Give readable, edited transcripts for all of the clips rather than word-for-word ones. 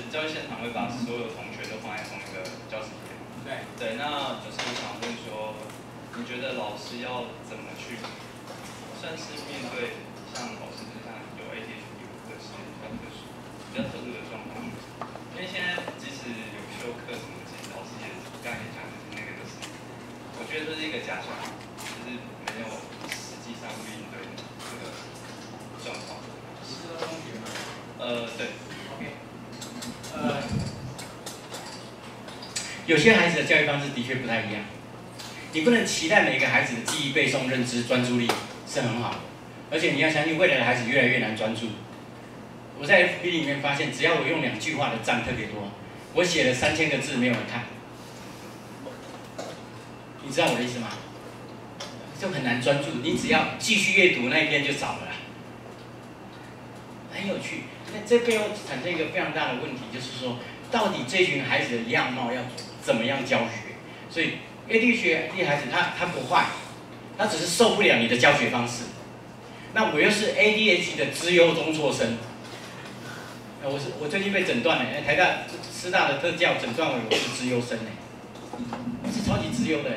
就是教育现场会把所有同学都放在同一个教室里面。对，那就是我想问说，你觉得老师要怎么去，算是面对像老师就像有 ADHD 或者是比较特殊的状况？因为现在即使有修课什么，其实老师也刚才也讲，就是那个就是，我觉得这是一个假想，就是没有实际上去应对这个状况。是同学吗？对。OK。有些孩子的教育方式的确不太一样，你不能期待每个孩子的记忆、背诵、认知、专注力是很好的，而且你要相信未来的孩子越来越难专注。我在 FB 里面发现，只要我用2句话的赞特别多，我写了3000个字没有人看，你知道我的意思吗？就很难专注，你只要继续阅读那一篇就少了啦，很有趣。那这背后产生一个非常大的问题，就是说，到底这群孩子的样貌要怎么样教学？所以 ADHD 孩子他不坏，他只是受不了你的教学方式。那我又是 ADHD 的资优中辍生。我最近被诊断了，台大师大的特教诊断为我是资优生我是超级资优的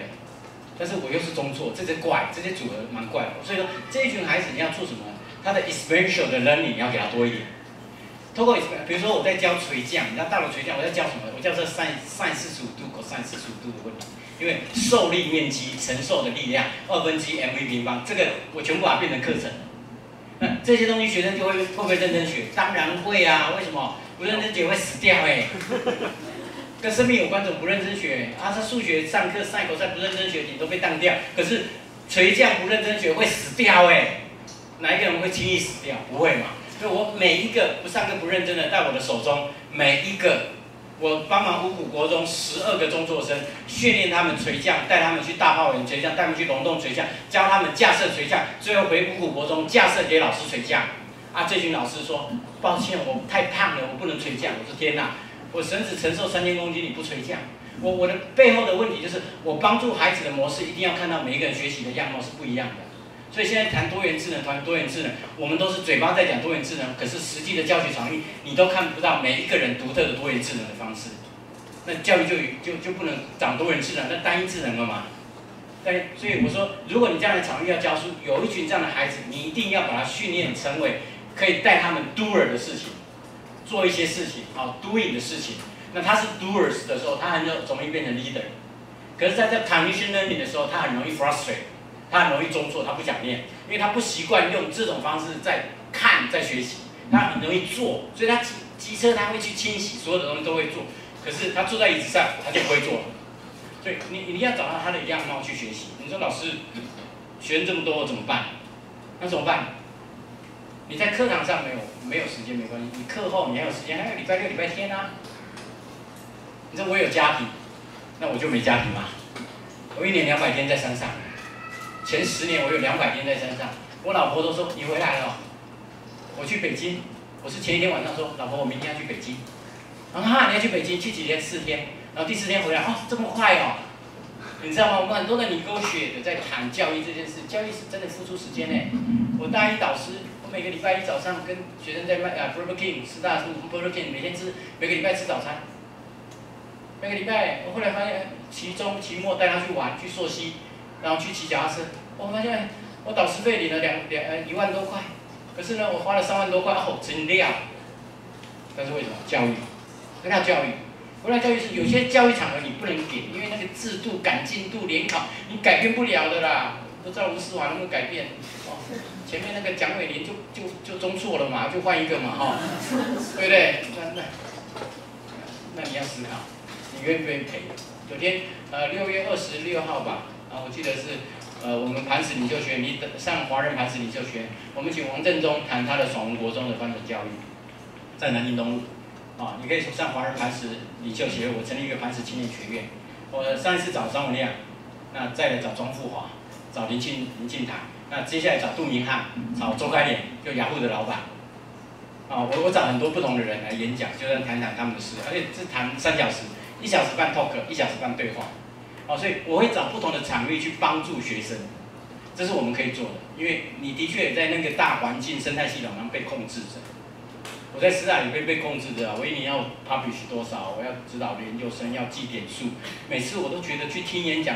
但是我又是中辍，这些组合蛮怪的。所以说这一群孩子你要做什么？他的 experiential 的 learning 你要给他多一点。透过比如说我在教垂降，你知道大楼垂降我在教什么？我教这 sin 45度 cos 45度的问题，因为受力面积承受的力量2/2 mv 平方，这个我全部把它变成课程。那这些东西学生就会不会认真学？当然会啊！为什么？不认真学会死掉跟生命有关，怎么不认真学啊？他数学上课sin cos不认真学，你都被当掉。可是垂降不认真学会死掉哪一个人会轻易死掉？不会嘛？所以我每一个不上课不认真的，在我的手中，每一个我帮忙五股国中12个中辍生训练他们垂降，带他们去大炮园垂降，带他们去龙洞垂降，教他们架设垂降，最后回五股国中架设给老师垂降。这群老师说：“抱歉，我太胖了，我不能垂降。”我说：“天哪，我绳子承受3000公斤，你不垂降？”我的背后的问题就是，我帮助孩子的模式一定要看到每一个人学习的样貌是不一样的。所以现在谈多元智能，我们都是嘴巴在讲多元智能，可是实际的教学场域，你都看不到每一个人独特的多元智能的方式。那教育就不能长多元智能，那单一智能了嘛？所以我说，如果你这样的场域要教书，有一群这样的孩子，你一定要把他训练成为可以带他们 doer 的事情，做一些事情，doing 的事情。那他是 doers 的时候，他很容易变成 leader。可是在这 cognition learning 的时候，他很容易 frustrate。他很容易中辍，他不想念，因为他不习惯用这种方式在看、在学习，他很容易做，所以他机车他会去清洗，所有的东西都会做，可是他坐在椅子上，他就不会做了。所以你要找到他的样貌去学习。你说老师，学生这么多怎么办？那怎么办？你在课堂上没有时间没关系，你课后你还有时间，还有礼拜六、礼拜天啊。你说我有家庭，那我就没家庭嘛。我1年200天在山上。前10年我有200天在山上，我老婆都说你回来了我去北京，我是前一天晚上说，老婆我明天要去北京，然后你要去北京去几天？4天，然后第4天回来这么快你知道吗？我们很多的negotiate在谈教育这件事，教育是真的付出时间我大一导师，我每个礼拜一早上跟学生在卖Burger King 师大Burger King 每个礼拜吃早餐，每个礼拜我后来发现期中期末带他去玩去溯溪。然后去骑脚踏车，我发现我导师费领了1万多块，可是呢，我花了3万多块，真亮。但是为什么？教育，回到教育是有些教育场合你不能给，因为那个制度赶进度联考，你改变不了的啦。不知道吴思华能不能改变？前面那个蒋伟林就中辍了嘛，就换一个嘛，对不对？那你要思考，你愿不愿意赔？有天6月26号吧。我记得是，我们磐石领袖学院，你上华人磐石领袖学院，我们请王振中谈他的爽文国中的翻转教育，在南京东路，你可以上华人磐石领袖协会，我成立一个磐石青年学院，我上一次找张文亮，那再来找庄富华，找林庆台，那接下来找杜明翰，找周开脸，就雅虎的老板，我找很多不同的人来演讲，就谈他们的事，而且是谈3小时，1小时半 talk， 1小时半对话。所以我会找不同的场域去帮助学生，这是我们可以做的。因为你的确在那个大环境生态系统上被控制着，我在师大里被控制的，我一年要 publish 多少，我要指导研究生要记点数，每次我都觉得去听演讲，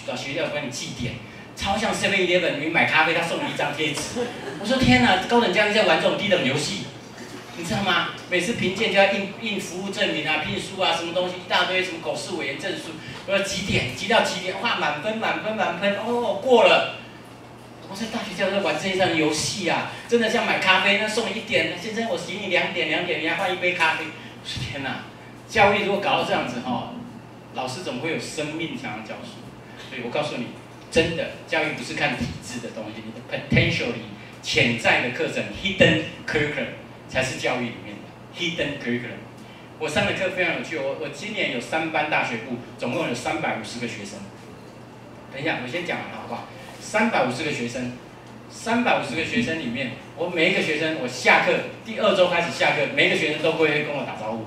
找学校帮你记点，超像 7-Eleven， 你买咖啡他送你一张贴纸，我说天哪，高等教育在玩这种低等游戏，你知道吗？每次评鉴就要印服务证明啊、聘书啊，什么东西一大堆，什么口试委员证书，我要几点，集到几点，哇，满分，哦，过了。我在大学教授玩这一场游戏啊，真的像买咖啡，那送你1点，先生我请你2点，你还换一杯咖啡。我说天哪，教育如果搞到这样子老师怎么会有生命想要教书？所以我告诉你，真的教育不是看体制的东西，你的 potentially 潜在的课程 hidden curriculum 才是教育里面的 hidden curriculum。我上的课非常有趣，我今年有3班大学部，总共有350个学生。等一下，我先讲完了好不好？350个学生，350个学生里面，我每一个学生，我下课第2周开始下课，每一个学生都会跟我打招呼。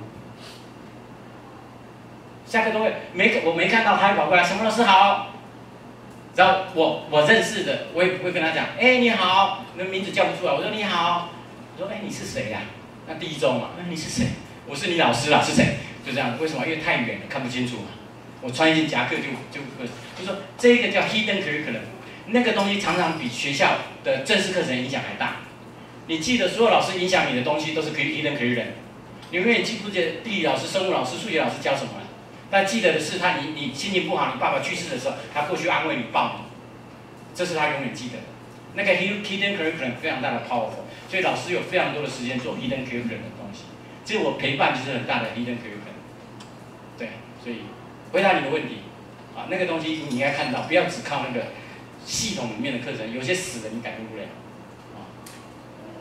下课都会，我没看到他跑过来，什么老师好。然后我认识的，我也不会跟他讲，你好，那名字叫不出来，我说你好，我说你是谁呀？那第1周嘛，你是谁？我是你老师啦，是谁？就这样，为什么？因为太远了，看不清楚嘛。我穿一件夹克就说这一个叫 hidden curriculum。那个东西常常比学校的正式课程影响还大。你记得所有老师影响你的东西都是hidden curriculum。你永远记不记得地理老师、生物老师、数学老师教什么了？但记得的是你心情不好，你爸爸去世的时候，他过去安慰你、抱你，这是他永远记得的。那个 hidden curriculum 非常大的 powerful， 所以老师有非常多的时间做 hidden curriculum 的东西。其实我陪伴就是很大的 hidden curriculum。对，所以回答你的问题那个东西你应该看到，不要只靠那个系统里面的课程，有些死的你改变不了。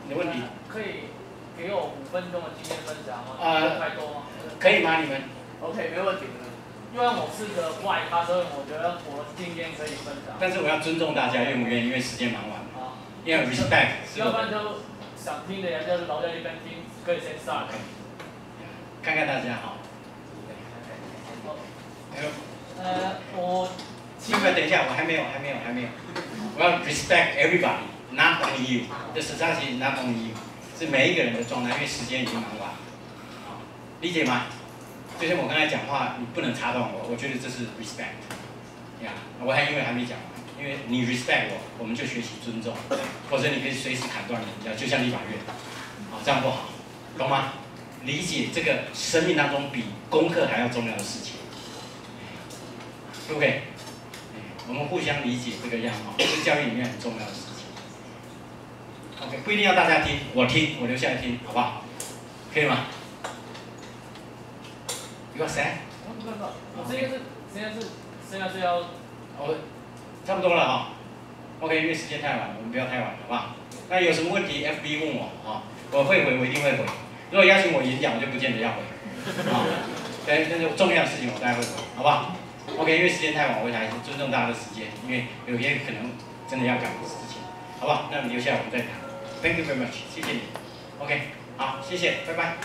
你的问题可以给我5分钟的经验分享吗？太多吗？可以吗？你们 ？OK， 没问题。因为我是个外咖，所以我觉得我的经验可以分享。但是我要尊重大家，愿不愿意？因为时间蛮晚。因为 respect。要不然就想听的人就是留在这边听，可以先上。看看大家我。等一下，我还没有。我要 respect everybody，not only you。这实际上是 not only you， 是每一个人的状态，因为时间已经蛮晚。理解吗？就像我刚才讲话，你不能插断我，我觉得这是 respect。我因为还没讲完，因为你 respect 我们就学习尊重，否则你可以随时砍断人家，就像立法院，这样不好，懂吗？理解这个生命当中比功课还要重要的事情，对不对？我们互相理解这个样貌，这是教育里面很重要的事情。OK， 不一定要大家听，我留下来听，好不好？可以吗？You are sad？ 我现在是要差不多了OK， 因为时间太晚了，我们不要太晚，好不好？那有什么问题 ，FB 问我我会回，我一定会回。如果邀请我演讲，我就不见得要回。对，但是重要的事情我大概会回，好不好？OK， 因为时间太晚，我还是尊重大家的时间，因为有些可能真的要赶的事情，好不好？那你留下来我们再谈。Thank you very much， 谢谢你。OK， 好，谢谢，拜拜。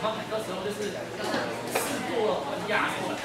很多时候就是试过很压缩。